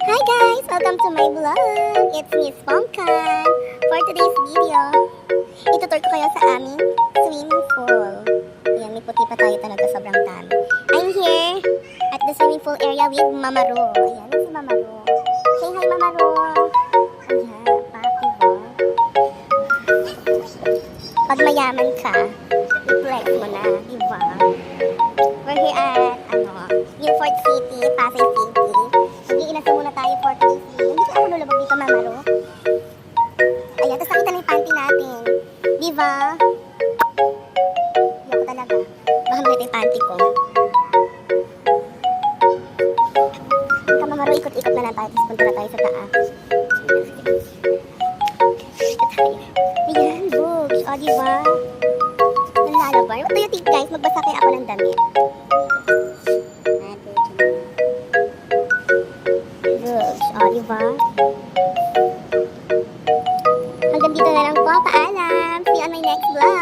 Hi guys! Welcome to my vlog! It's Miss Pongkan. For today's video, itutur ko kayo sa aming swimming pool. Ayan, may puti pa tayo talaga, sobrang dami. I'm here at the swimming pool area with Mama Ro. Ayan, si Mama Ro. Say hi, Mama Ro! Ayan, paki ba? Pag mayaman ka, i-flex mo na, diba? We're here at, Guilford City, Pasay City. Mag-iinasa muna tayo for today's video. Hindi ako lulubog dito, Mama Ro. Ayan, tapos nakita na yung panty natin. Diba? Ayoko talaga. Baka makita yung panty ko. Ika, Mama Ro, ikot-ikot na lang tayo. Tapos punta na tayo sa taas. Ayan, boobs. O, diba? Nalalaban. What do you think, guys? Magbasa kaya ako ng damit. O, diba? Hanggang dito na lang po. Paalam. See you on my next vlog.